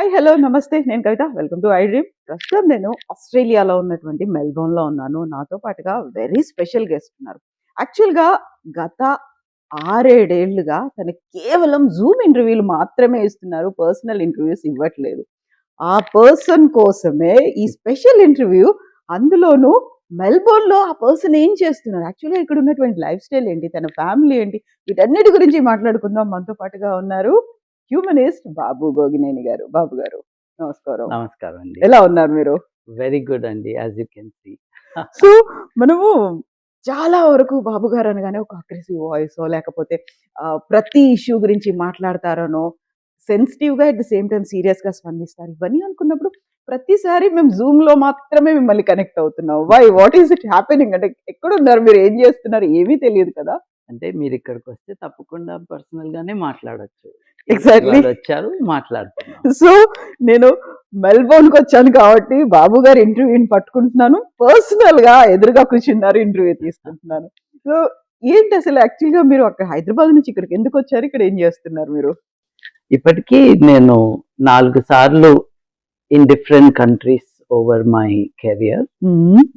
Hi, hello, నమస్తే. నేను Kavitha. Welcome to I Dream. ప్రస్తుతం నేను ఆస్ట్రేలియాలో ఉన్నటువంటి మెల్బోర్న్‌లో ఉన్నాను. నాతో పాటుగా వెరీ స్పెషల్ గెస్ట్ ఉన్నారు. యాక్చువల్‌గా గత 6, 7 ఏళ్లుగా తను కేవలం జూమ్ ఇంటర్వ్యూలు మాత్రమే ఇస్తున్నారు. పర్సనల్ ఇంటర్వ్యూస్ ఇవ్వట్లేదు. ఆ పర్సన్ కోసమే ఈ స్పెషల్ ఇంటర్వ్యూ. అందులోనూ మెల్బోర్న్‌లో ఆ పర్సన్ ఏం చేస్తున్నారు? యాక్చువల్‌గా ఇక్కడ ఉన్నటువంటి లైఫ్ స్టైల్ ఏంటి? తన ఫ్యామిలీ ఏంటి? వీటన్నిటి గురించి మాట్లాడుకుందాం. మనతో పాటుగా ఉన్నారు హ్యూమనిస్ట్ బాబు గోగినేని గారు. బాబు గారు నమస్కారం. నమస్కారం అండి. ఎలా ఉన్నారు మీరు? వెరీ గుడ్ అండి. As you can see. So, మనము చాలా వరకు బాబు గారు అనగానే ఒక అగ్రెసివ్ వాయిసో లేకపోతే ప్రతి ఇష్యూ గురించి మాట్లాడతారనో, సెన్సిటివ్‌గా అట్ ది సేమ్ టైమ్ సీరియస్‌గా స్పందిస్తారు. ఇవన్నీ అనుకున్నప్పుడు ప్రతిసారి మేము జూమ్‌లో మాత్రమే మిమ్మల్ని కనెక్ట్ అవుతున్నాం. Why? What is it happening? అంటే ఎక్కడున్నారు? మీరు ఏం చేస్తున్నారు? ఏమీ తెలియదు కదా! అంటే మీరిక్కడికొస్తే తప్పకుండా పర్సనల్‌గానే మాట్లాడొచ్చు. ఎగ్జాక్ట్‌లీ. ఇవాళొచ్చారు మాట్లాడుతున్నాం. సో, నేను మెల్బోర్న్‌కొచ్చాను కాబట్టి బాబు గారి ఇంటర్వ్యూని పట్టుకుంటున్నాను. పర్సనల్‌గా ఎదురుగా కూర్చున్నారు. ఇంటర్వ్యూ తీసుకుంటున్నాను. సో, ఏంటసలు యాక్చువల్‌గా మీరు అక్కడ హైదరాబాద్ నుంచి ఇక్కడికి ఎందుకొచ్చారు? ఇక్కడ ఏం చేస్తున్నారు మీరు? ఇప్పటికీ నేను 4 సార్లు in different countries over my career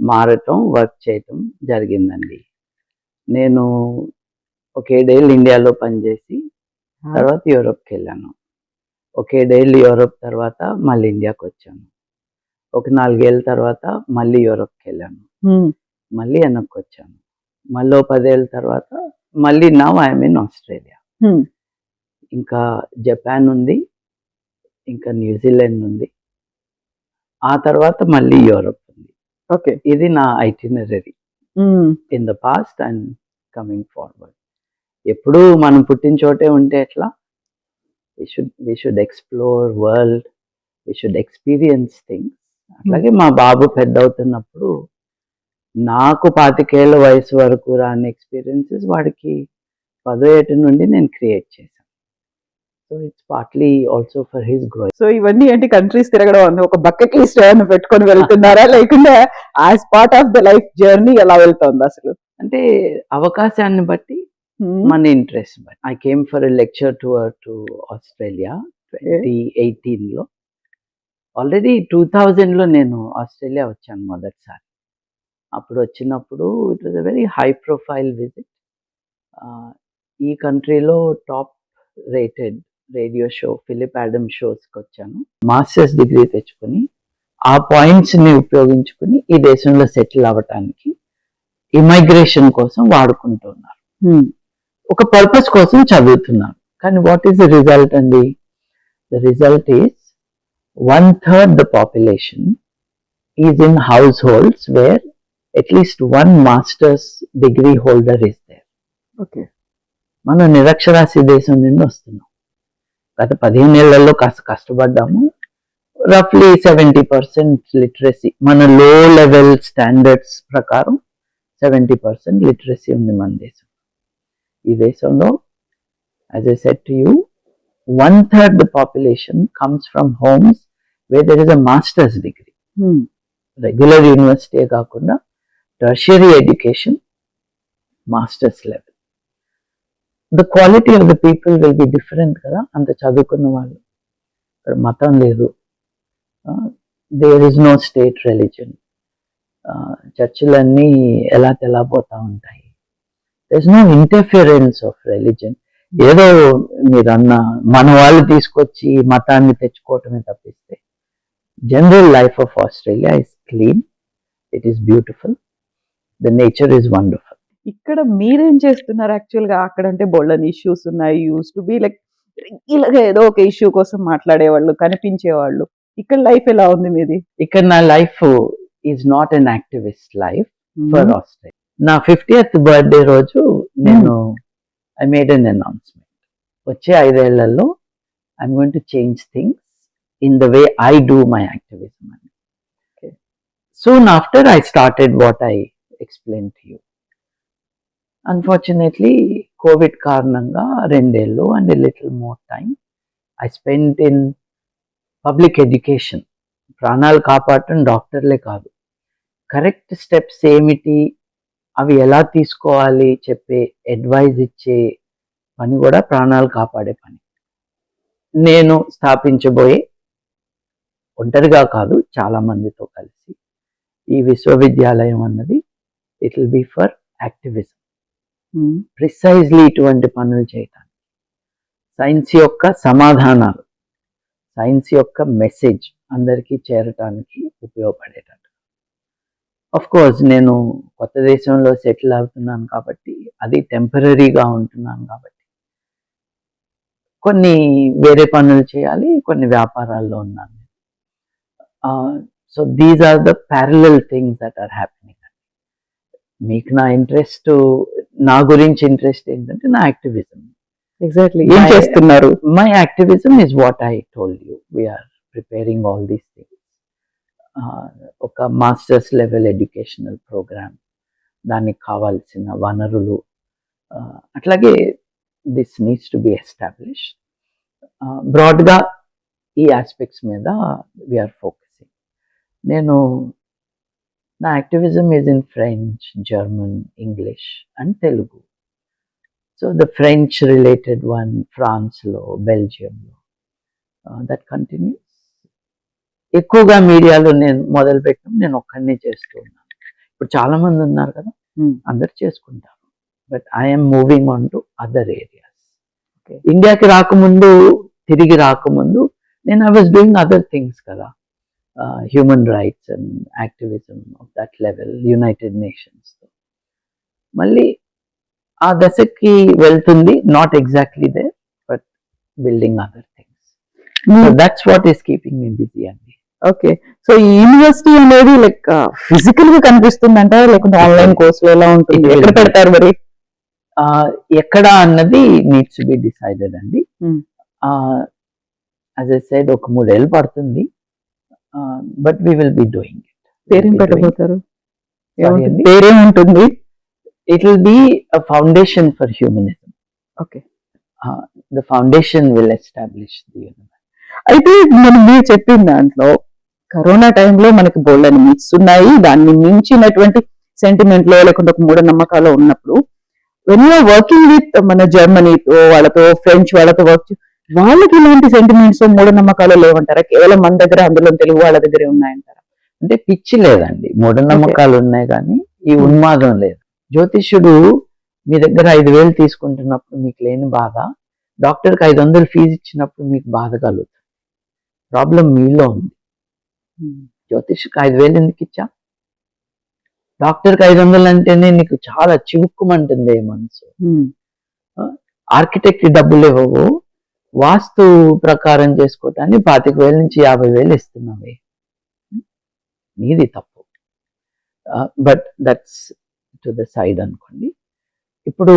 మారటం, వర్క్ చేయటం జరిగిందండి. నేను ఒక 7 ఏళ్ళు ఇండియాలో పనిచేసి తర్వాత యూరోప్‌కెళ్ళాను. ఒక 7 ఏళ్ళు యూరోప్ తర్వాత మళ్ళీ ఇండియాకొచ్చాను. ఒక 4 ఏళ్ళ తర్వాత మళ్ళీ యూరోప్‌కెళ్ళాను. మళ్ళీ వెనక్కొచ్చాను. మళ్ళీ ఓ 10 ఏళ్ళ తర్వాత మళ్ళీ now I am in Australia. ఇంకా జపాన్ ఉంది. ఇంకా న్యూజిలాండ్ ఉంది. ఆ తర్వాత మళ్ళీ యూరోప్ ఉంది. ఓకే. ఇది నా itinerary in the past and coming forward. ఎప్పుడూ మనం పుట్టిన చోటే ఉంటే ఎట్లా? we should explore world, we should experience things. అట్లాగే మా బాబు పెద్ద అవుతున్నప్పుడు నాకు 25 ఏళ్ల వయసు వరకు రాని ఎక్స్పీరియన్సెస్ వాడికి 10 ఏట నుండి నేను క్రియేట్ చేశాను. So it's partly also for his growing. So, ఇవన్నీ ఏంటి కంట్రీస్ తిరగడం అని ఒక బకెట్ లిస్ట్ ఏమైనా పెట్టుకొని వెళ్తున్నారా? లేకుంటే as part of the life journey ఎలా వెళ్తోంది అసలు? అంటే అవకాశాన్ని బట్టి మన ఇంట్రెస్ట్ బట్టి. I came for a lecture tour to Australia 2018లో. ఆల్రెడీ 2000లో నేను ఆస్ట్రేలియా వచ్చాను మొదటిసారి. అప్పుడు వచ్చినప్పుడు it was a very high profile visit. ఈ కంట్రీలో top rated radio show Phillip Adam షోస్కి వచ్చాను. మాస్టర్స్ డిగ్రీ తెచ్చుకొని ఆ పాయింట్స్ని ఉపయోగించుకుని ఈ దేశంలో సెటిల్ అవ్వటానికి ఇమైగ్రేషన్ కోసం వాడుకుంటున్నారు. ఒక పర్పస్ కోసం చదువుతున్నాను. కానీ వాట్ ఈస్ ద రిజల్ట్ అండి? The result is 1/3 the population is in households where at least one master's degree holder is there. Okay. మనం నిరక్షరాస్య దేశం నుండి వస్తున్నాం. గత 15 ఏళ్లలో కాస్త కష్టపడ్డాము. రఫ్లీ 70% లిటరసీ, మన లో లెవెల్ స్టాండర్డ్స్ ప్రకారం 70% లిటరసీ ఉంది మన దేశం. ఈ దేశంలో as I said to you, 1/3 the population comes from homes where there is a master's degree. Regular university కాకుండా tertiary education, masters level. The quality of the people will be different కదా. అంత చదువుకున్న వాళ్ళు. ఇక్కడ మతం లేదు, there is no state religion. చర్చిలన్నీ ఎలా తెల్లబోతా ఉంటాయి. There is no interference of religion. ఏదో మీరన్న మన వాళ్ళు తీసుకొచ్చి మతాన్ని తెచ్చుకోవటమే తప్పిస్తే general life of Australia is clean, it is beautiful, the nature is wonderful. ఇక్కడ మీరేం చేస్తున్నారు యాక్చువల్‌గా? అక్కడంటే బోల్డన్ని ఇష్యూస్ ఉన్నాయి. యూజ్డ్ టు బి లైక్ రెగ్యులర్‌గా ఏదో ఒక ఇష్యూ కోసం మాట్లాడేవాళ్ళు, కనిపించేవాళ్ళు. ఇక్కడ లైఫ్ ఎలా ఉంది మీది? ఇక్కడ నా life is not an activist life for Australia. నా 50th బర్త్డే రోజు నేను I made an announcement. వచ్చే 5 ఏళ్లలో I'm going to change things in the way I do my activism. Okay. Soon after I started what I explained to you. Unfortunately, COVID కారణంగా 2 ఏళ్ళు and a little more time I spent in public education. ప్రాణాలు కాపాడటం డాక్టర్లే కాదు, correct steps ఏమిటి, అవి ఎలా తీసుకోవాలి చెప్పే అడ్వైజ్ ఇచ్చే పని కూడా ప్రాణాలు కాపాడే పని. నేను స్థాపించబోయే ఒంటరిగా కాదు, చాలా మందితో కలిసి ఈ విశ్వవిద్యాలయం అన్నది it will be for activism, precisely ఇటువంటి పనులు చేయటానికి, సైన్స్ యొక్క సమాధానాలు, సైన్స్ యొక్క మెసేజ్ అందరికీ చేరటానికి ఉపయోగపడేటట్టు. ఆఫ్ కోర్స్ నేను కొత్త దేశంలో సెటిల్ అవుతున్నాను కాబట్టి, అది టెంపరీగా ఉంటున్నాను కాబట్టి కొన్ని వేరే పనులు చేయాలి, కొన్ని వ్యాపారాల్లో ఉన్నాను. So these are the parallel things that are happening. మీకు నా గురించి ఇంట్రెస్ట్ ఏంటంటే నా యాక్టివిజం. ఎగ్జాక్ట్లీ ఏం చేస్తున్నారు? My activism is what I told you. We are preparing all these things. ఒక మాస్టర్స్ లెవెల్ ఎడ్యుకేషనల్ ప్రోగ్రామ్, దానికి కావాల్సిన వనరులు, అట్లాగే this needs to be establish. బ్రాడ్గా ఈ ఆస్పెక్ట్స్ మీద వీఆర్ ఫోకసింగ్. నేను నా activism is in French, German, English and Telugu. So the French related one ఫ్రాన్స్లో, బెల్జియంలో, దట్ కంటిన్యూస్. ఎక్కువగా మీడియాలో నేను మొదలుపెట్టడం నేను ఒక్కడినే చేస్తూ ఉన్నాను. ఇప్పుడు చాలా మంది ఉన్నారు కదా, అందరు చేసుకుంటారు. But I'm moving on to other areas. ఇండియాకి తిరిగి రాకముందు నేను I was doing other things కదా, human rights and activism of that level, united nations. మళ్ళీ ఆ దశకి వెళ్తుంది, not exactly there, but building other things. That's what is keeping me busy అండి. ఓకే, సో ఈ యూనివర్సిటీ అనేది లైక్ ఫిజికల్ గా కనిపిస్తుందంట, లేకుంటే ఆన్లైన్ కోర్సులు ఎలా ఉంటుంది, ఎక్కడ పెడతారు మరి? ఎక్కడ అన్నది నీడ్స్ టు బి డిసైడెడ్ అండి. యాజ్ ఐ సెడ్, ఒక 3 ఏళ్ళు పడుతుంది, but we will be doing it. పేరేం పెట్టబోతారు? పేరేం ఉంటుంది? It will be a foundation for humanism. Okay, the foundation will establish the university. అయితే మీరు చెప్పిన దాంట్లో కరోనా టైంలో మనకి బోల్డని మిత్స్ ఉన్నాయి, దాన్ని మించినటువంటి సెంటిమెంట్ లో లేకుంటే ఒక మూఢనమ్మకాలు ఉన్నప్పుడు, వెన్ యూఆర్ వర్కింగ్ విత్ మన జర్మనీతో వాళ్ళతో, ఫ్రెంచ్ వాళ్ళతో వాళ్ళకి ఇలాంటి సెంటిమెంట్స్, మూఢనమ్మకాలు లేవంటారా? కేవలం మన దగ్గర, అందులో తెలుగు వాళ్ళ దగ్గరే ఉన్నాయంటారా? అంటే పిచ్చి లేదండి, మూఢనమ్మకాలు ఉన్నాయి కానీ ఈ ఉన్మాదం లేదు. జ్యోతిష్యుడు మీ దగ్గర 5,000 తీసుకుంటున్నప్పుడు మీకు లేని బాధ, డాక్టర్కి 500 ఫీజు ఇచ్చినప్పుడు మీకు బాధ కలుగుతుంది. ప్రాబ్లం మీలో ఉంది. జ్యోతిష్కి 5,000 ఎందుకు ఇచ్చా? డాక్టర్కి 500 అంటేనే నీకు చాలా చివుక్కుమంటుంది మనసు. ఆర్కిటెక్ట్ డబ్బులు ఇవ్వవు, వాస్తు ప్రకారం చేసుకోవటానికి 25,000 నుంచి 50,000 ఇస్తున్నావే, నీది తప్పు. But that's to the side అనుకోండి. ఇప్పుడు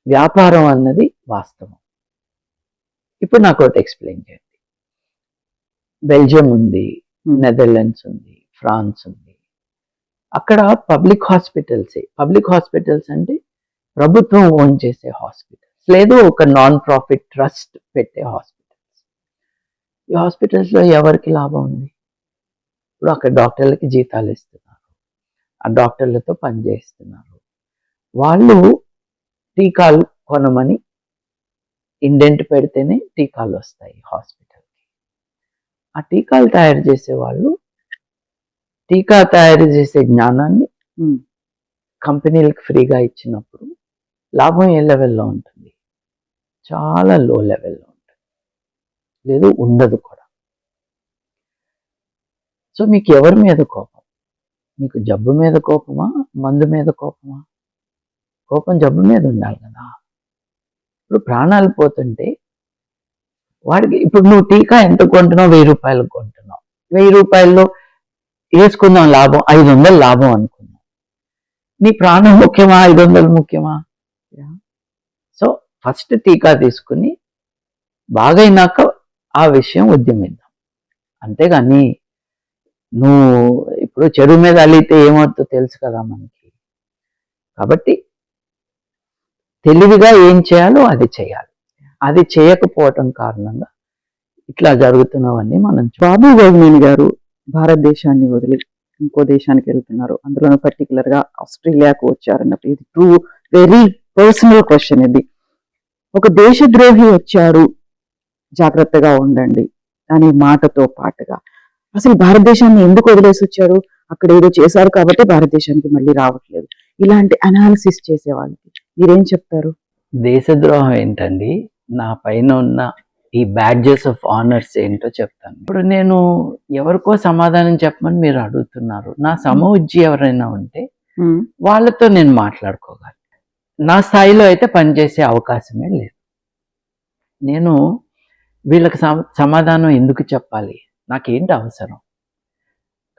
వ్యాపారం అన్నది వాస్తవం. ఇప్పుడు నాకు ఒకటి ఎక్స్ప్లెయిన్ చేయండి. బెల్జియం ఉంది, నెదర్లాండ్స్ ఉంది, ఫ్రాన్స్ ఉంది. అక్కడ పబ్లిక్ హాస్పిటల్స్ అంటే ప్రభుత్వం ఓన్ చేసే హాస్పిటల్స్, లేదు ఒక నాన్ ప్రాఫిట్ ట్రస్ట్ పెట్టే హాస్పిటల్స్. ఈ హాస్పిటల్స్లో ఎవరికి లాభం ఉంది? ఇప్పుడు అక్కడ డాక్టర్లకి జీతాలు ఇస్తున్నారు, ఆ డాక్టర్లతో పనిచేస్తున్నారు. వాళ్ళు టీకాలు కొనమని ఇండెంట్ పెడితేనే టీకాలు వస్తాయి హాస్పిటల్కి. ఆ టీకాలు తయారు చేసే వాళ్ళు టీకా తయారు చేసే జ్ఞానాన్ని కంపెనీలకు ఫ్రీగా ఇచ్చినప్పుడు లాభం ఏ లెవెల్లో ఉంటుంది? చాలా లో లెవెల్లో ఉంటుంది, లేదు ఉండదు కూడా. సో మీకు ఎవరి మీద కోపం? మీకు జబ్బు మీద కోపమా, మందు మీద కోపమా? కోపం జబ్బు మీద ఉండాలి కదా. ఇప్పుడు ప్రాణాలు పోతుంటే వాడికి, ఇప్పుడు నువ్వు టీకా ఎంత కొంటున్నావు? 1,000 రూపాయలకు కొంటున్నావు. 1,000 రూపాయల్లో వేసుకుందాం లాభం, 500 లాభం అనుకున్నాం. నీ ప్రాణం ముఖ్యమా, 500 ముఖ్యమా? సో ఫస్ట్ టీకా తీసుకుని బాగైనాక ఆ విషయం ఉద్యమిద్దాం. అంతేగాని నువ్వు ఇప్పుడు చెరువు మీద అలిగితే ఏమవుతుందో తెలుసు కదా మనకి. కాబట్టి తెలివిగా ఏం చేయాలో అది చేయాలి. అది చేయకపోవటం కారణంగా ఇట్లా జరుగుతున్నవన్నీ మనం. బాబు గౌర్నేని గారు భారతదేశాన్ని వదిలి ఇంకో దేశానికి వెళ్తున్నారు, అందులో పర్టికులర్ గా ఆస్ట్రేలియాకు వచ్చారన్నప్పుడు, ఇది ట్రూ వెరీ పర్సనల్ క్వశ్చన్. ఇది ఒక దేశద్రోహి వచ్చారు, జాగ్రత్తగా ఉండండి, అనే మాటతో పాటుగా అసలు భారతదేశాన్ని ఎందుకు వదిలేసి వచ్చారు, అక్కడ ఏదో చేశారు కాబట్టి భారతదేశానికి మళ్ళీ రావట్లేదు, ఇలాంటి అనాలిసిస్ చేసే వాళ్ళకి మీరేం చెప్తారు? దేశద్రోహం ఏంటండి, నా పైన ఉన్న ఈ బ్యాడ్జెస్ ఆఫ్ ఆనర్స్ ఏంటో చెప్తాను. ఇప్పుడు నేను ఎవరికో సమాధానం చెప్పమని మీరు అడుగుతున్నారు. నా సమవుజ్జి ఎవరైనా ఉంటే వాళ్ళతో నేను మాట్లాడుకోగలను. నా స్థాయిలో అయితే పనిచేసే అవకాశమే లేదు. నేను వీళ్ళకి సమాధానం ఎందుకు చెప్పాలి, నాకేంటి అవసరం?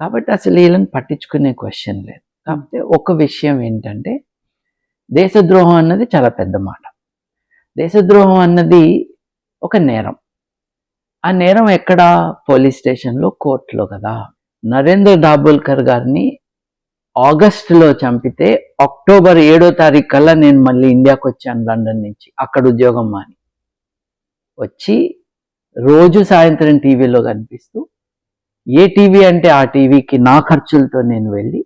కాబట్టి అసలు వీళ్ళని పట్టించుకునే క్వశ్చన్ లేదు. కాకపోతే ఒక విషయం ఏంటంటే, దేశద్రోహం అన్నది చాలా పెద్ద మాట. దేశద్రోహం అన్నది ఒక నేరం. ఆ నేరం ఎక్కడ? పోలీస్ స్టేషన్లో, కోర్టులో కదా. నరేంద్ర దాబోల్కర్ గారిని ఆగస్టులో చంపితే అక్టోబర్ 7వ తారీఖు కల్లా నేను మళ్ళీ ఇండియాకి వచ్చాను లండన్ నుంచి. అక్కడ ఉద్యోగం మాని వచ్చి రోజు సాయంత్రం టీవీలో కనిపిస్తూ, ఏ టీవీ అంటే ఆ టీవీకి నా ఖర్చులతో నేను వెళ్ళి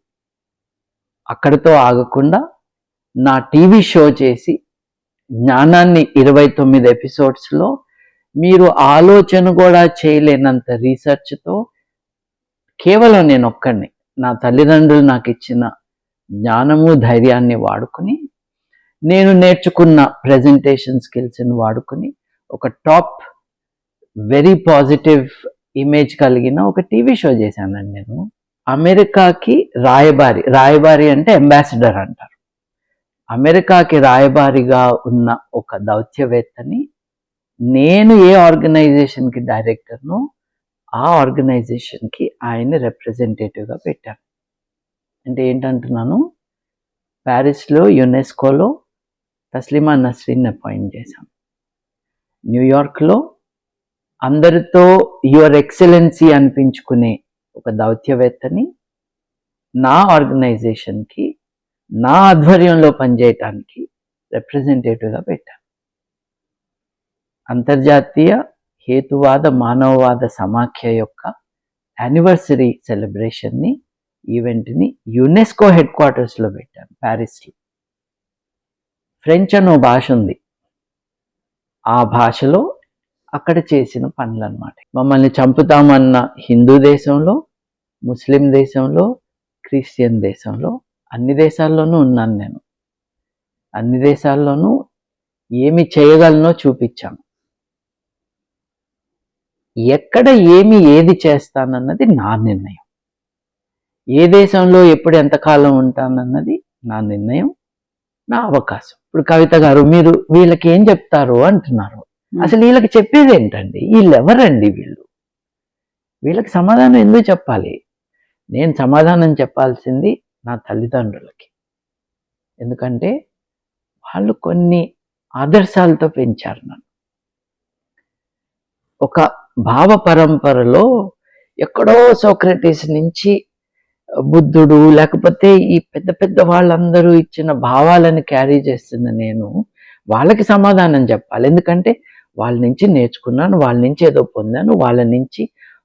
అక్కడితో ఆగకుండా నా టీవీ షో చేసి జ్ఞానాన్ని 29 ఎపిసోడ్స్లో మీరు ఆలోచన కూడా చేయలేనంత రీసెర్చ్తో కేవలం నేను ఒక్కడిని, నా తల్లిదండ్రులు నాకు ఇచ్చిన జ్ఞానము ధైర్యాన్ని వాడుకుని, నేను నేర్చుకున్న ప్రెజెంటేషన్ స్కిల్స్ని వాడుకుని ఒక టాప్ వెరీ పాజిటివ్ ఇమేజ్ కలిగిన ఒక టీవీ షో చేశానండి నేను. అమెరికాకి రాయబారి అంటే అంబాసిడర్ అంటారు. అమెరికాకి రాయబారిగా ఉన్న ఒక దౌత్యవేత్తని నేను ఏ ఆర్గనైజేషన్కి డైరెక్టర్నో ఆ ఆర్గనైజేషన్కి ఆయన్ని రిప్రజెంటేటివ్గా పెట్టాను. అంటే ఏంటంటున్నాను, ప్యారిస్లో యునెస్కోలో తస్లిమా నస్రీన్ అపాయింట్ చేశాను. న్యూయార్క్లో అందరితో యువర్ ఎక్సలెన్సీ అనిపించుకునే ఒక దౌత్యవేత్తని నా ఆర్గనైజేషన్కి నా ఆధ్వర్యంలో పనిచేయటానికి రిప్రజెంటేటివ్గా పెట్టాను. అంతర్జాతీయ హేతువాద మానవవాద సమాఖ్య యొక్క యానివర్సరీ సెలబ్రేషన్ని, ఈవెంట్ని యునెస్కో హెడ్ క్వార్టర్స్లో పెట్టాను, ప్యారిస్లో. ఫ్రెంచ్ అనో భాష ఉంది, ఆ భాషలో అక్కడ చేసిన పనులు అన్నమాట. మమ్మల్ని చంపుతామన్న హిందూ దేశంలో, ముస్లిం దేశంలో, క్రిస్టియన్ దేశంలో, అన్ని దేశాల్లోనూ ఉన్నాను నేను. అన్ని దేశాల్లోనూ ఏమి చేయగలనో చూపించాను. ఎక్కడ ఏది చేస్తానన్నది నా నిర్ణయం. ఏ దేశంలో ఎప్పుడు ఎంతకాలం ఉంటానన్నది నా నిర్ణయం, నా అవకాశం. ఇప్పుడు కవిత గారు, మీరు వీళ్ళకి ఏం చెప్తారు అంటున్నారు. అసలు వీళ్ళకి చెప్పేది ఏంటండి? వీళ్ళు ఎవరండి? వీళ్ళకి సమాధానం ఎందుకు చెప్పాలి? నేను సమాధానం చెప్పాల్సింది నా తల్లిదండ్రులకి. ఎందుకంటే వాళ్ళు కొన్ని ఆదర్శాలతో పెంచారు నన్ను. ఒక భావ పరంపరలో ఎక్కడో సోక్రటీస్ నుంచి బుద్ధుడు, లేకపోతే ఈ పెద్ద పెద్ద వాళ్ళందరూ ఇచ్చిన భావాలను క్యారీ చేస్తున్న నేను వాళ్ళకి సమాధానం చెప్పాలి. ఎందుకంటే వాళ్ళ నుంచి నేర్చుకున్నాను, వాళ్ళ నుంచి ఏదో పొందాను, వాళ్ళ నుంచి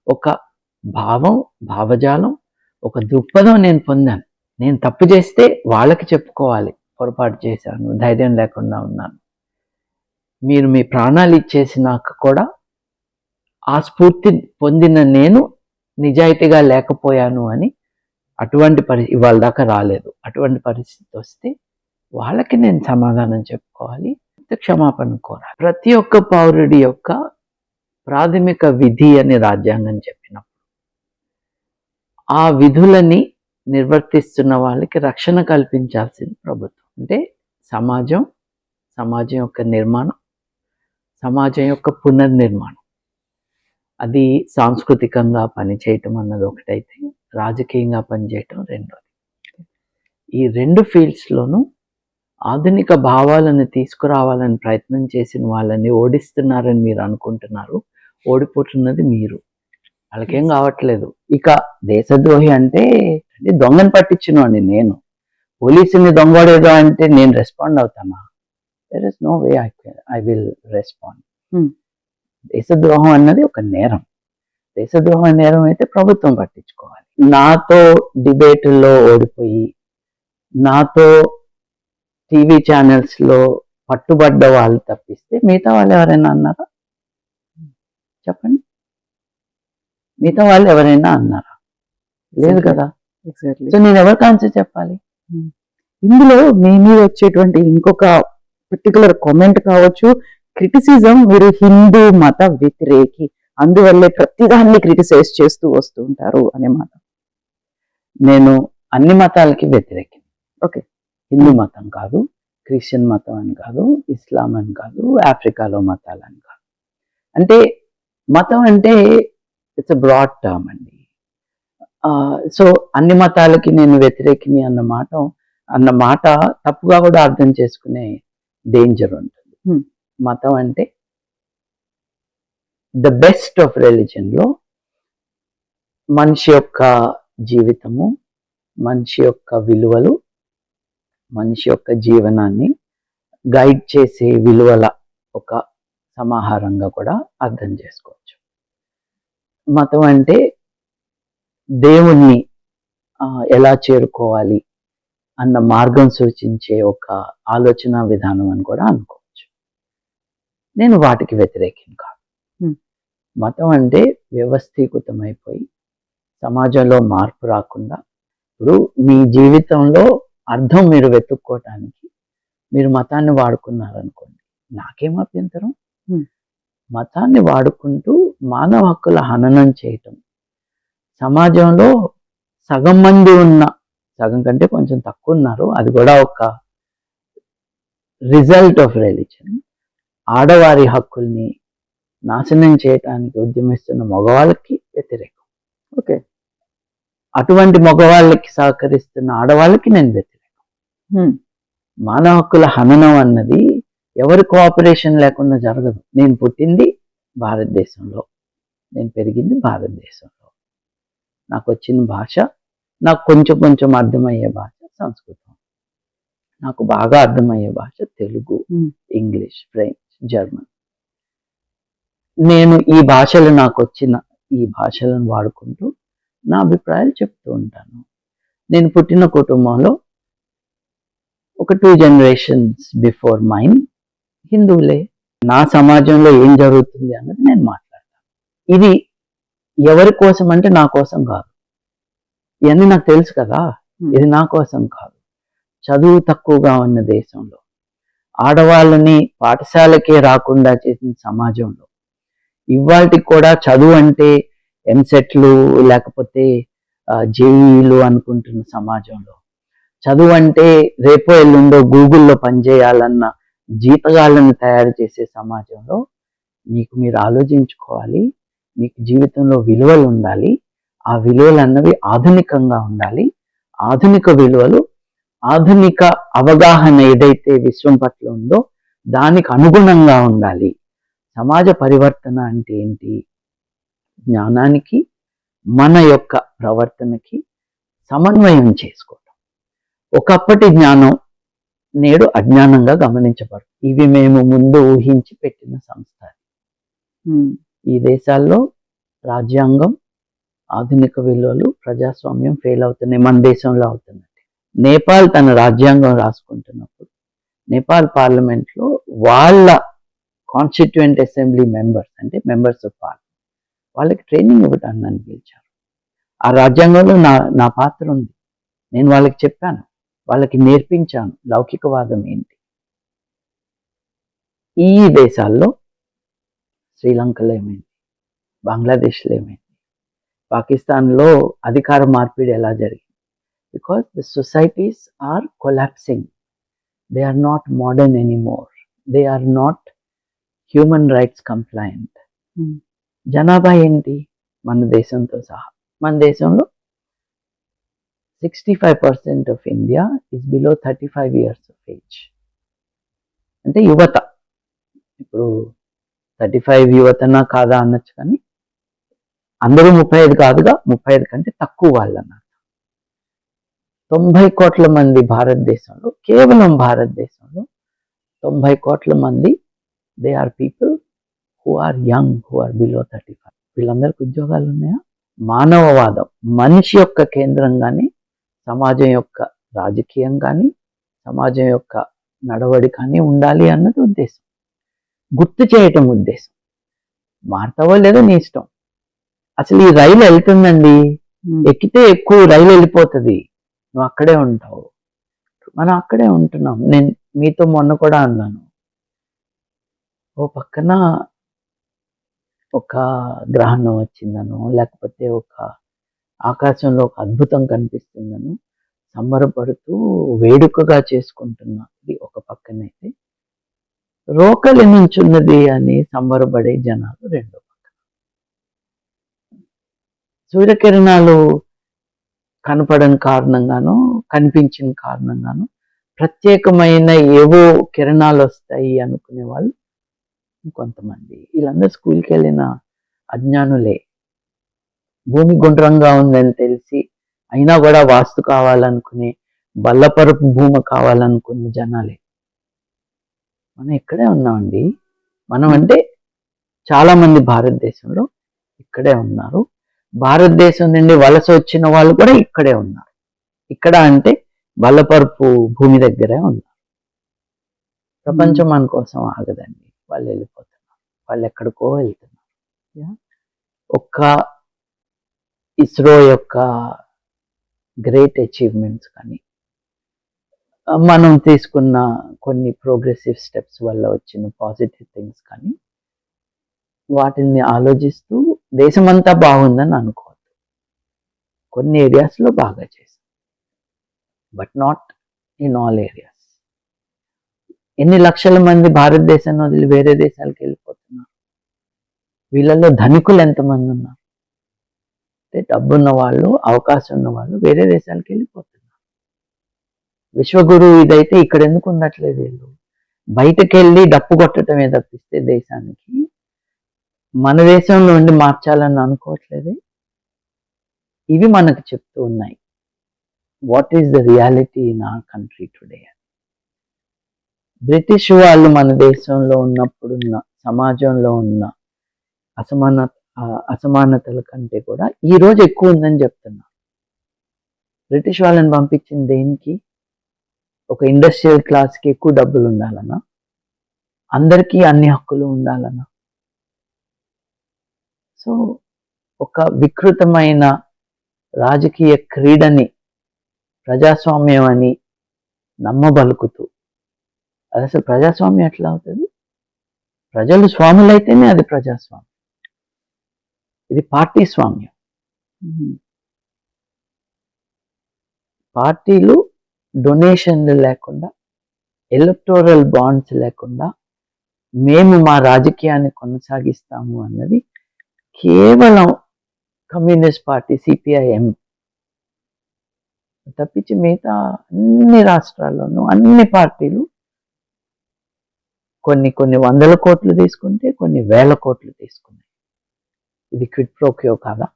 ఒక భావజాలం, ఒక దృక్పథం నేను పొందాను. నేను తప్పు చేస్తే వాళ్ళకి చెప్పుకోవాలి, పొరపాటు చేశాను, ధైర్యం లేకుండా ఉన్నాను. మీరు మీ ప్రాణాలు ఇచ్చేసినాక కూడా ఆ స్ఫూర్తి పొందిన నేను నిజాయితీగా లేకపోయాను అని, అటువంటి పరిస్థితి ఇవాళ దాకా రాలేదు. అటువంటి పరిస్థితి వస్తే వాళ్ళకి నేను సమాధానం చెప్పుకోవాలి, క్షమాపణ కోరాలి. ప్రతి ఒక్క పౌరుడి యొక్క ప్రాథమిక విధి అని రాజ్యాంగం చెప్పినప్పుడు ఆ విధులని నిర్వర్తిస్తున్న వాళ్ళకి రక్షణ కల్పించాల్సింది ప్రభుత్వం. అంటే సమాజం యొక్క నిర్మాణం, సమాజం యొక్క పునర్నిర్మాణం. అది సాంస్కృతికంగా పనిచేయటం అన్నది ఒకటైతే, రాజకీయంగా పనిచేయటం రెండోది. ఈ రెండు ఫీల్డ్స్లోనూ ఆధునిక భావాలను తీసుకురావాలని ప్రయత్నం చేసిన వాళ్ళని ఓడిస్తున్నారని మీరు అనుకుంటున్నారు. ఓడిపోతున్నది మీరు, వాళ్ళకేం కావట్లేదు. ఇక దేశద్రోహి అంటే దొంగని పట్టించినవాడిని నేను. పోలీసుని దొంగడేదో అంటే నేను రెస్పాండ్ అవుతానా? There is no way I will respond. దేశద్రోహం అన్నది ఒక నేరం. దేశద్రోహం నేరం అయితే ప్రభుత్వం పట్టించుకోవాలి. నాతో డిబేట్లో ఓడిపోయి, నాతో టీవీ ఛానల్స్లో పట్టుబడ్డ వాళ్ళు తప్పిస్తే మిగతా వాళ్ళు ఎవరైనా అన్నారా? చెప్పండి. మిగతా వాళ్ళు ఎవరైనా అన్నారా? లేదు కదా. ఎగ్జాక్ట్లీ. సో నేను ఎవరికి ఆన్సర్ చెప్పాలి? ఇందులో మీ మీద వచ్చేటువంటి ఇంకొక పర్టికులర్ కామెంట్ కావచ్చు, క్రిటిసిజం, మీరు హిందూ మత వ్యతిరేకి, అందువల్లే ప్రతిదాన్ని క్రిటిసైజ్ చేస్తూ వస్తూ ఉంటారు అనే మాట. నేను అన్ని మతాలకి వ్యతిరేకం. ఓకే. హిందూ మతం కాదు, క్రిస్టియన్ మతం అని కాదు, ఇస్లాం అని కాదు, ఆఫ్రికాలో మతాలు అని కాదు. అంటే మతం అంటే ఇట్స్ అ బ్రాడ్ టర్మ్ అండి. సో అన్ని మతాలకి నేను వ్యతిరేకిని అన్న మాట తప్పుగా కూడా అర్థం చేసుకునే డేంజర్ ఉంటుంది. మతం అంటే ద బెస్ట్ ఆఫ్ రిలీజన్లో మనిషి యొక్క జీవితము, మనిషి యొక్క విలువలు, మనిషి యొక్క జీవనాన్ని గైడ్ చేసే విలువల ఒక సమాహారంగా కూడా అర్థం చేసుకోవచ్చు. మతం అంటే దేవుణ్ణి ఎలా చేరుకోవాలి అన్న మార్గం సూచించే ఒక ఆలోచన విధానం అని కూడా అనుకోవచ్చు. నేను వాటికి వ్యతిరేకం కాదు. మతం అంటే వ్యవస్థీకృతమైపోయి సమాజంలో మార్పు రాకుండా, ఇప్పుడు మీ జీవితంలో అర్థం మీరు వెతుక్కోవటానికి మీరు మతాన్ని వాడుకున్నారనుకోండి, నాకేం అభ్యంతరం. మతాన్ని వాడుకుంటూ మానవ హక్కుల హననం చేయటం, సమాజంలో సగం మంది ఉన్న, సగం కంటే కొంచెం తక్కువ ఉన్నారు, అది కూడా ఒక రిజల్ట్ ఆఫ్ రిలీజన్, ఆడవారి హక్కుల్ని నాశనం చేయటానికి ఉద్యమిస్తున్న మగవాళ్ళకి వ్యతిరేకం. ఓకే. అటువంటి మగవాళ్ళకి సహకరిస్తున్న ఆడవాళ్ళకి నేను వ్యతిరేకం. మానవ హక్కుల హననం అన్నది ఎవరి కోఆపరేషన్ లేకుండా జరగదు. నేను పుట్టింది భారతదేశంలో, నేను పెరిగింది భారతదేశంలో, నాకు వచ్చిన భాష, నాకు కొంచెం అర్థమయ్యే భాష సంస్కృతం, నాకు బాగా అర్థమయ్యే భాష తెలుగు, ఇంగ్లీష్, ఫ్రెంచ్, జర్మన్. నేను ఈ భాషలు నాకు వచ్చిన ఈ భాషలను వాడుకుంటూ నా అభిప్రాయాలు చెప్తూ ఉంటాను. నేను పుట్టిన కుటుంబంలో ఒక 2 generations బిఫోర్ మైన్ హిందువులే. నా సమాజంలో ఏం జరుగుతుంది అన్నది నేను మాట్లాడతాను. ఇది ఎవరి కోసం అంటే నా కోసం కాదు. ఇవన్నీ నాకు తెలుసు కదా, ఇది నా కోసం కాదు. చదువు తక్కువగా ఉన్న దేశంలో, ఆడవాళ్ళని పాఠశాలకే రాకుండా చేసిన సమాజంలో, ఇవాళకి కూడా చదువు అంటే ఎంసెట్లు లేకపోతే జేఈలు అనుకుంటున్న సమాజంలో, చదువు అంటే రేపో ఎల్లుండో గూగుల్లో పనిచేయాలన్న జీతగాళ్ళని తయారు చేసే సమాజంలో మీరు ఆలోచించుకోవాలి. మీకు జీవితంలో విలువలు ఉండాలి. ఆ విలువలు అన్నవి ఆధునికంగా ఉండాలి. ఆధునిక విలువలు, ఆధునిక అవగాహన ఏదైతే విశ్వం పట్ల ఉందో దానికి అనుగుణంగా ఉండాలి. సమాజ పరివర్తన అంటే ఏంటి? జ్ఞానానికి మన యొక్క ప్రవర్తనకి సమన్వయం చేసుకోవడం. ఒకప్పటి జ్ఞానం నేడు అజ్ఞానంగా గమనించబడుతుంది. ఇవి మేము ముందు ఊహించి పెట్టిన సంస్థ. ఈ దేశాల్లో రాజ్యాంగం, ఆధునిక విలువలు, ప్రజాస్వామ్యం ఫెయిల్ అవుతున్నాయి. మన దేశంలో అవుతున్నట్టు. నేపాల్ తన రాజ్యాంగం రాసుకుంటున్నప్పుడు నేపాల్ పార్లమెంట్లో వాళ్ళ కాన్స్టిట్యూయెంట్ అసెంబ్లీ మెంబర్స్, అంటే మెంబర్స్ ఆఫ్ పార్లమెంట్, వాళ్ళకి ట్రైనింగ్ ఇవ్వటాన్ని నన్ను పిలిచారు. ఆ రాజ్యాంగంలో నా పాత్ర ఉంది. నేను వాళ్ళకి చెప్పాను, వాళ్ళకి నేర్పించాను లౌకికవాదం ఏంటి. ఈ దేశాల్లో శ్రీలంకలో ఏమైంది, బంగ్లాదేశ్లో ఏమైంది, పాకిస్తాన్లో అధికార మార్పిడి ఎలా జరిగింది? Because the societies are collapsing. They are not modern anymore. They are not human rights compliant. జనాభా ఏంటి మన దేశంతో సహా? మన దేశంలో 65% of India is below 35 years of age. అంటే యువత. ఇప్పుడు 35 యువతనా కాదా అనొచ్చు, కానీ అందరూ 35 కాదుగా, 35 కంటే తక్కువ వాళ్ళు అన్నారు. 90 కోట్ల మంది భారతదేశంలో, కేవలం భారతదేశంలో 90 కోట్ల మంది they are people who are young, who are below 35. వీళ్ళందరికీ ఉద్యోగాలు ఉన్నాయా? మానవవాదం, మనిషి యొక్క కేంద్రంగానే సమాజం యొక్క రాజకీయం కానీ సమాజం యొక్క నడవడి కానీ ఉండాలి అన్నది ఉద్దేశం. గుర్తు చేయటం ఉద్దేశం. మారుతావో లేదో నీ ఇష్టం, అసలు ఈ రైలు వెళ్తుందండి, ఉమ్, ఎక్కితే ఎక్కువ రైలు వెళ్ళిపోతుంది, నువ్వు అక్కడే ఉంటావు. మనం అక్కడే ఉంటున్నాం. నేను మీతో మొన్న కూడా అన్నాను, ఓ పక్కన ఒక గ్రహణం వచ్చిందనో లేకపోతే ఒక ఆకాశంలో ఒక అద్భుతం కనిపిస్తుందనో సంబరపడుతూ వేడుకగా చేసుకుంటున్నది ఒక పక్కనైతే, రోకలి నుంచున్నది అని సంబరపడే జనాలు రెండో పక్కన. సూర్యకిరణాలు కనపడని కారణంగాను, కనిపించిన కారణంగాను ప్రత్యేకమైన ఏవో కిరణాలు వస్తాయి అనుకునే వాళ్ళు కొంతమంది. వీళ్ళందరూ స్కూల్కి వెళ్ళిన అజ్ఞానులే. భూమి గుండ్రంగా ఉందని తెలిసి అయినా కూడా వాస్తు కావాలనుకునే, బల్లపరపు భూమి కావాలనుకున్న జనాలే. మనం ఇక్కడే ఉన్నామండి. మనం అంటే చాలా మంది భారతదేశంలో ఇక్కడే ఉన్నారు. భారతదేశం నుండి వలస వచ్చిన వాళ్ళు కూడా ఇక్కడే ఉన్నారు. ఇక్కడ అంటే బల్లపరుపు భూమి దగ్గరే ఉన్నారు. ప్రపంచం మన కోసం ఆగదండి. వాళ్ళు వెళ్ళిపోతున్నారు, వాళ్ళు ఎక్కడికో వెళ్తున్నారు. ఒక్క ఇస్రో యొక్క గ్రేట్ అచీవ్మెంట్స్ కానీ, మనం తీసుకున్న కొన్ని ప్రోగ్రెసివ్ స్టెప్స్ వల్ల వచ్చిన పాజిటివ్ థింగ్స్ కానీ, వాటిని ఆలోచిస్తూ దేశమంతా బాగుందని అనుకోవద్దు. కొన్ని ఏరియాస్లో బాగా చేశాం, but not in all areas. ఎన్ని లక్షల మంది భారతదేశాన్ని వదిలి వేరే దేశాలకు వెళ్ళిపోతున్నారు. వీళ్ళల్లో ధనికులు ఎంతమంది ఉన్నారు? అంటే డబ్బున్న వాళ్ళు, అవకాశం ఉన్న వాళ్ళు వేరే దేశాలకు వెళ్ళిపోతున్నారు. విశ్వగురు ఇదైతే ఇక్కడ ఎందుకు ఉండట్లేదు? వీళ్ళు బయటకు వెళ్ళి డప్పు కొట్టడమే తప్పిస్తే దేశానికి మన దేశంలో ఉండి మార్చాలని అనుకోవట్లేదే. ఇవి మనకు చెప్తూ ఉన్నాయి what is the reality in our country today. British వాళ్ళు మన దేశంలో ఉన్నప్పుడున్న సమాజంలో ఉన్న అసమానతల కంటే కూడా ఈ రోజు ఎక్కువ ఉందని చెప్తున్నారు. బ్రిటిష్ వాళ్ళని పంపించింది దేనికి? ఒక ఇండస్ట్రియల్ క్లాస్కి ఎక్కువ డబ్బులు ఉండాలన్నా, అందరికీ అన్ని హక్కులు ఉండాలన్నా. సో ఒక వికృతమైన రాజకీయ క్రీడని ప్రజాస్వామ్యం అని నమ్మబలుకుతూ, అది అసలు ప్రజాస్వామ్యం ఎట్లా అవుతుంది? ప్రజలు స్వాములైతేనే అది ప్రజాస్వామ్యం. ఇది పార్టీ స్వామ్యం. పార్టీలు డొనేషన్లు లేకుండా, ఎలక్టోరల్ బాండ్స్ లేకుండా మేము మా రాజకీయాన్ని కొనసాగిస్తాము అన్నది కేవలం కమ్యూనిస్ట్ పార్టీ సిపిఐఎం తప్పించి మిగతా అన్ని రాష్ట్రాల్లోనూ అన్ని పార్టీలు కొన్ని వందల కోట్లు తీసుకుంటే కొన్ని వేల కోట్లు తీసుకున్నాయి. ఇది క్విడ్ ప్రోక్యో కాదా?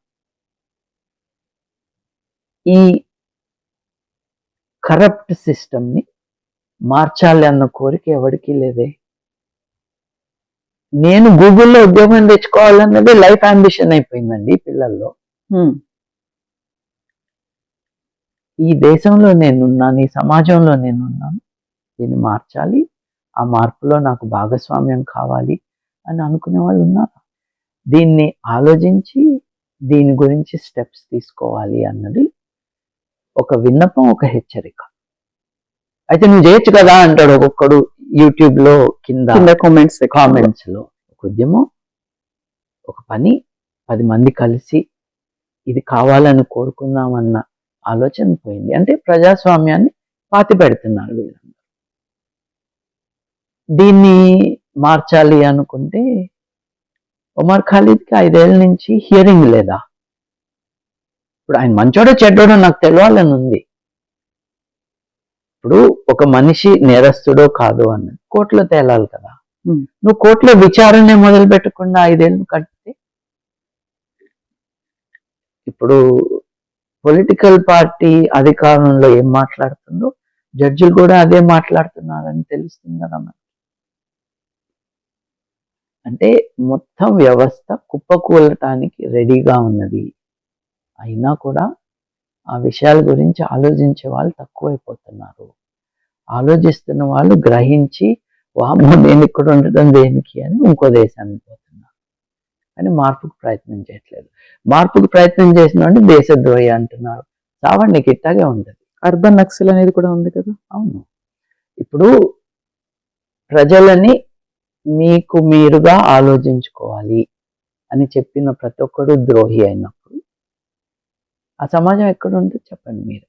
ఈ కరప్ట్ సిస్టమ్ని మార్చాలి అన్న కోరిక ఎవరికీ లేదే. నేను గూగుల్లో ఉద్యోగం తెచ్చుకోవాలన్నది లైఫ్ అంబిషన్ అయిపోయిందండి పిల్లల్లో. ఈ దేశంలో నేనున్నాను, ఈ సమాజంలో నేనున్నాను, దీన్ని మార్చాలి, ఆ మార్పులో నాకు భాగస్వామ్యం కావాలి అని అనుకునే వాళ్ళు ఉన్నారు. దీన్ని ఆలోచించి దీని గురించి స్టెప్స్ తీసుకోవాలి అన్నది ఒక విన్నపం, ఒక హెచ్చరిక. అయితే నువ్వు చేయొచ్చు కదా అంటాడు ఒక్కొక్కడు యూట్యూబ్లో కింద కామెంట్స్ లో. ఒక ఉద్యమం, ఒక పని, 10 మంది కలిసి ఇది కావాలని కోరుకుందామన్న ఆలోచన పోయింది. అంటే ప్రజాస్వామ్యాన్ని పాతి పెడుతున్నారు వీళ్ళందరూ. దీన్ని మార్చాలి అనుకుంటే ఒమర్ ఖాలిద్కి 5 ఏళ్ళ నుంచి హియరింగ్ లేదా? ఇప్పుడు ఆయన మంచోడో చెడ్డోడో నాకు తెలియాలని ఉంది. ఇప్పుడు ఒక మనిషి నేరస్తుడో కాదో అన్నది కోర్టులో తేలాలి కదా. నువ్వు కోర్టులో విచారణ మొదలు పెట్టకుండా 5 ఏళ్ళు కడితే, ఇప్పుడు పొలిటికల్ పార్టీ అధికారంలో ఏం మాట్లాడుతుందో జడ్జిలు కూడా అదే మాట్లాడుతున్నారని తెలుస్తుంది కదా మనకి. అంటే మొత్తం వ్యవస్థ కుప్పకూలటానికి రెడీగా ఉన్నది. అయినా కూడా ఆ విషయాల గురించి ఆలోచించే వాళ్ళు తక్కువైపోతున్నారు. ఆలోచిస్తున్న వాళ్ళు గ్రహించి వామ్మో నేను ఇక్కడ ఉండటం దేనికి అని ఇంకో దేశానికి పోతున్నారు. కానీ మార్పుకు ప్రయత్నం చేయట్లేదు. మార్పుకు ప్రయత్నం చేసిన వాడిని దేశద్రోహి అంటున్నారు. చావండి, నీకు ఇట్టాగే ఉండదు. అర్బన్ నక్సల్ అనేది కూడా ఉంది కదా. అవును, ఇప్పుడు ప్రజలని మీకు మీరుగా ఆలోచించుకోవాలి అని చెప్పిన ప్రతి ఒక్కడు ద్రోహి అయినప్పుడు ఆ సమాజం ఎక్కడ ఉంటుంది చెప్పండి మీరు.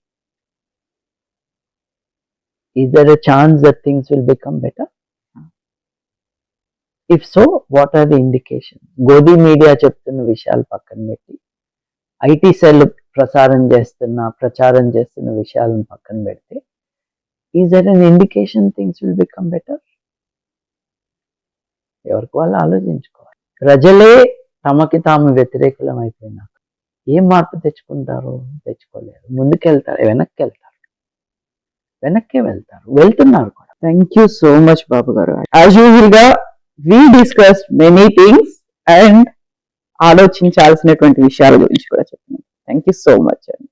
Is there a chance that things will become better? If so, what are the indications? గోధి media చెప్తున్న విషయాలు పక్కన పెట్టి ఐటీ సెల్ ప్రచారం చేస్తున్న విషయాలను పక్కన పెడితే is that an indication things will become better? ఎవరికి వాళ్ళు ఆలోచించుకోవాలి. ప్రజలే తమకి తాము వ్యతిరేకులం అయిపోయినాక ఏం మార్పు తెచ్చుకుంటారు? తెచ్చుకోలేరు. ముందుకెళ్తారు, వెనక్కే వెళ్తారు, వెళ్తున్నారు కూడా. Thank you so much Babu garu. As usual గా we discuss many things and ఆలోచించాల్సినటువంటి విషయాల గురించి కూడా చెప్పినాం. థ్యాంక్ యూ సో మచ్ అండి.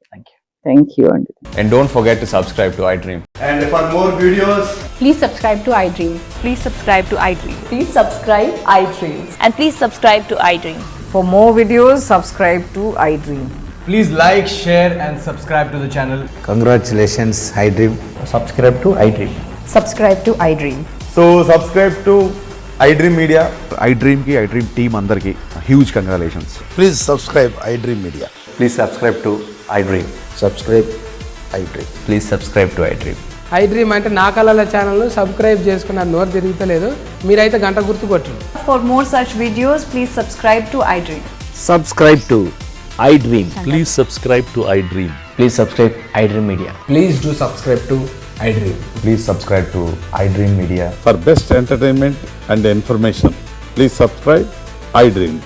థ్యాంక్ యూ అండి. And don't forget to subscribe to iDream. And for more videos, Please subscribe to iDream. Please subscribe to iDream. Please subscribe iDream. And please subscribe to iDream. For more videos, subscribe to iDream. please like, share and subscribe to the channel. Congratulations, iDream. Subscribe to iDream. Subscribe to iDream. So subscribe to iDream Media. iDream ki iDream team andarki huge congratulations. Please subscribe iDream Media. Please subscribe to iDream. Subscribe iDream. Please subscribe to iDream. iDream అంటే నా కళల ఛానల్ను subscribe చేసుకున్న నోరు తిరుగుతలేదు. మీరైతే గంట గుర్తు కొట్టండి. For more such videos, please subscribe to iDream. Subscribe to iDream. Please subscribe to iDream. Please subscribe iDream Media. Please do subscribe to iDream. Please subscribe to iDream Media. For best entertainment and information, please subscribe iDream.